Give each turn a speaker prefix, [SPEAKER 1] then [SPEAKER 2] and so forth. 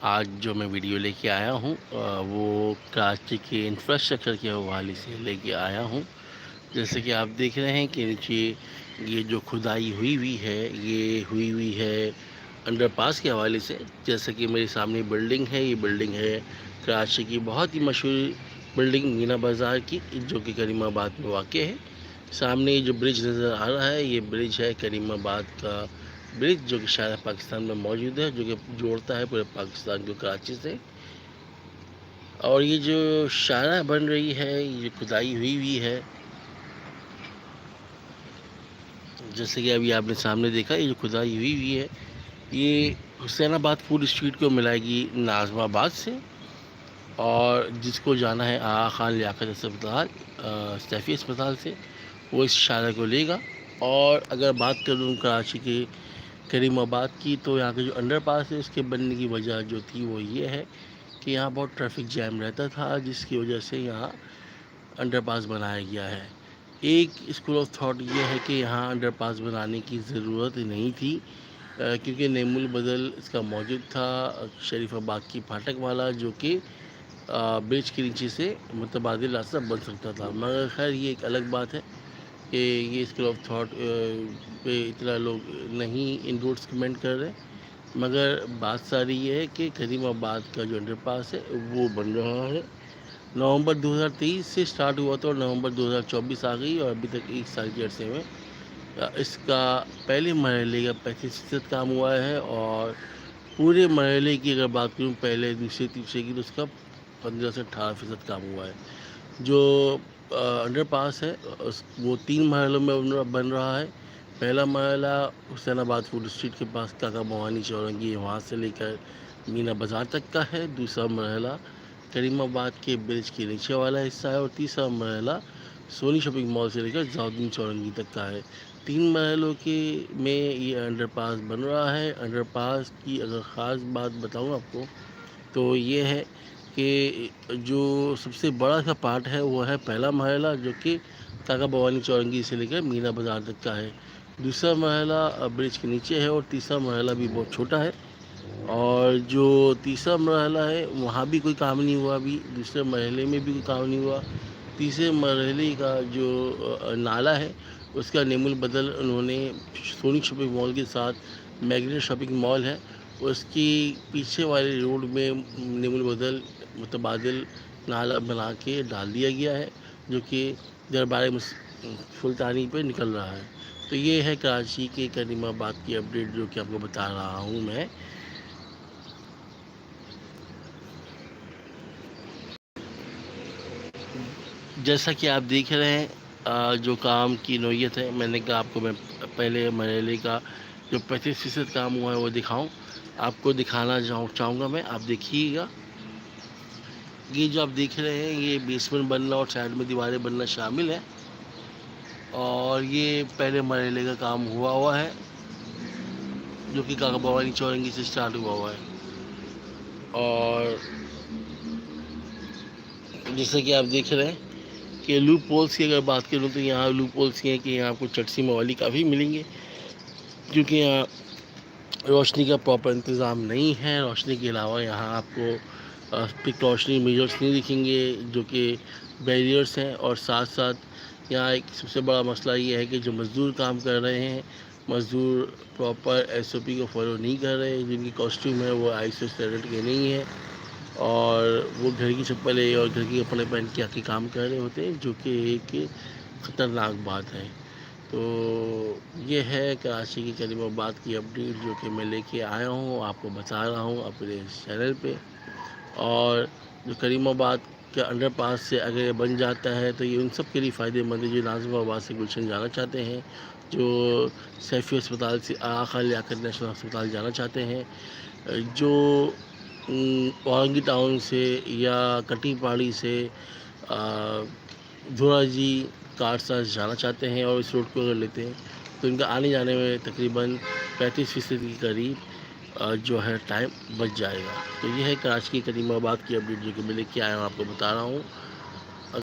[SPEAKER 1] آج جو میں ویڈیو لے کے آیا ہوں وہ کراچی کے انفراسٹرکچر کے حوالے سے لے کے آیا ہوں۔ جیسے کہ آپ دیکھ رہے ہیں کہ نیچے یہ جو کھدائی ہوئی ہے انڈر پاس کے حوالے سے۔ جیسے کہ میرے سامنے بلڈنگ ہے، یہ بلڈنگ ہے کراچی کی بہت ہی مشہور بلڈنگ مینا بازار کی، جو کہ کریم آباد میں واقع ہے۔ سامنے یہ جو برج نظر آ رہا ہے، یہ برج ہے کریم آباد کا برج، جو کہ شارجہ پاکستان میں موجود ہے، جو کہ جوڑتا ہے پورے پاکستان کو کراچی سے۔ اور یہ جو شارع بن رہی ہے، یہ کھدائی ہوئی ہے، جیسے کہ ابھی آپ نے سامنے دیکھا، یہ جو کھدائی ہوئی ہے یہ حسین آباد فوڈ اسٹریٹ کو ملائے گی ناظم آباد سے، اور جس کو جانا ہے آغا خان لیاقت اسپتال سیفی اسپتال سے، وہ اس شارع کو لے گا۔ اور اگر بات کروں کراچی کے کریم آباد کی، تو یہاں کا جو انڈر پاس ہے، اس کے بننے کی وجہ جو تھی وہ یہ ہے کہ یہاں بہت ٹریفک جیم رہتا تھا، جس کی وجہ سے یہاں انڈر پاس بنایا گیا ہے۔ ایک اسکول آف تھاٹ یہ ہے کہ یہاں انڈر پاس بنانے کی ضرورت نہیں تھی، کیونکہ نعیم البدل اس کا موجود تھا، شریف آباد کی پھاٹک والا، جو کہ برج کے نیچے سے متبادل راستہ بن سکتا تھا۔ مگر خیر یہ ایک الگ بات ہے کہ یہ اسکول آف تھاٹ پہ اتنا لوگ نہیں انڈورس کمنٹ کر رہے، مگر بات ساری یہ ہے کہ کریم آباد کا جو انڈر پاس ہے وہ بن رہا ہے۔ نومبر 2023 سے سٹارٹ ہوا تھا اور نومبر 2024 آ گئی، اور ابھی تک ایک سال کے عرصے میں اس کا پہلے مرحلے کا 35% کام ہوا ہے، اور پورے مرحلے کی اگر بات کروں پہلے دوسرے تیسرے کی، تو اس کا 15 سے 18% کام ہوا ہے۔ جو انڈر پاس ہے وہ 3 مرحلوں میں بن رہا ہے۔ پہلا مرحلہ حسین آباد فوڈ اسٹریٹ کے پاس کاکا بھوانی چورنگی، وہاں سے لے کر مینا بازار تک کا ہے۔ دوسرا مرحلہ کریم آباد کے برج کے نیچے والا حصہ ہے، اور تیسرا مرحلہ سونی شاپنگ مال سے لے کر ضیاءالدین چورنگی تک کا ہے۔ 3 مرحلوں میں یہ انڈر پاس بن رہا ہے۔ انڈر پاس کی اگر خاص بات بتاؤں آپ کو، تو یہ ہے کہ جو سب سے بڑا سا پارٹ ہے وہ ہے پہلا مرحلہ، جو کہ کاکا بھوانی چورنگی سے لے کر مینا بازار تک کا ہے۔ دوسرا مرحلہ برج کے نیچے ہے، اور تیسرا مرحلہ بھی بہت چھوٹا ہے۔ اور جو تیسرا مرحلہ ہے وہاں بھی کوئی کام نہیں ہوا، ابھی دوسرے مرحلے میں بھی کوئی کام نہیں ہوا۔ تیسرے مرحلے کا جو نالا ہے، اس کا نعیم البدل انہوں نے سونی شاپنگ مال کے ساتھ میگنیٹ شاپنگ مال ہے، اس کی پیچھے والے روڈ میں نعیم البدل متبادل نالا بنا کے ڈال دیا گیا ہے، جو کہ دربار سلطانی پہ نکل رہا ہے۔ تو یہ ہے کراچی کے کریم آباد کی اپڈیٹ، جو کہ آپ کو بتا رہا ہوں میں۔ جیسا کہ آپ دیکھ رہے ہیں جو کام کی نوعیت ہے، میں نے کہا آپ کو میں پہلے مرحلے کا جو 35% کام ہوا ہے وہ دکھاؤں، آپ کو دکھانا چاہوں گا میں، آپ دیکھیے گا۔ یہ جو آپ دیکھ رہے ہیں یہ بیسمنٹ بننا اور سائڈ میں دیواریں بننا شامل ہے، اور یہ پہلے مرحلے کا کام ہوا ہے، جو کہ کاکا بھوانی چورنگی سے سٹارٹ ہوا ہے۔ اور جیسا کہ آپ دیکھ رہے ہیں کہ لوپ پولس کی اگر بات کروں، تو یہاں لوپ پولس یہ ہیں کہ یہاں آپ کو چٹسی موالی کافی ملیں گے، کیونکہ یہاں روشنی کا پراپر انتظام نہیں ہے۔ روشنی کے علاوہ یہاں آپ کو پریکاشنری میجرس نہیں دکھیں گے، جو کہ بیریئرس ہیں، اور ساتھ ساتھ یہاں ایک سب سے بڑا مسئلہ یہ ہے کہ جو مزدور کام کر رہے ہیں، مزدور پراپر SOP کو فالو نہیں کر رہے، جن کی کاسٹیوم ہے وہ ISO اسٹینڈرڈ کے نہیں ہے، اور وہ گھر کی چپلیں اور گھر کے کپڑے پہن کے آ کے کام کر رہے ہوتے ہیں، جو کہ ایک خطرناک بات ہے۔ تو یہ ہے کراچی کی کریم آباد کی اپڈیٹ، جو کہ میں لے کے آیا ہوں، آپ کو بتا رہا ہوں اپنے چینل پہ۔ اور جو کریم آباد کے انڈر پاس سے اگر یہ بن جاتا ہے، تو یہ ان سب کے لیے فائدہ مند ہے جو ناظم آباد سے گلشن جانا چاہتے ہیں، جو سیفی اسپتال سے آغا خان لیاقت نیشنل ہسپتال جانا چاہتے ہیں، جو اورنگی ٹاؤن سے یا کٹی پاڑی سے دھورا جی کارسا جانا چاہتے ہیں، اور اس روڈ کو اگر لیتے ہیں تو ان کا آنے جانے میں تقریباً 35% کے قریب جو ہے ٹائم بچ جائے گا۔ تو یہ ہے کراچی کی کریم آباد کی اپڈیٹ، جو کہ میں لے کے آیا ہوں، آپ کو بتا رہا ہوں۔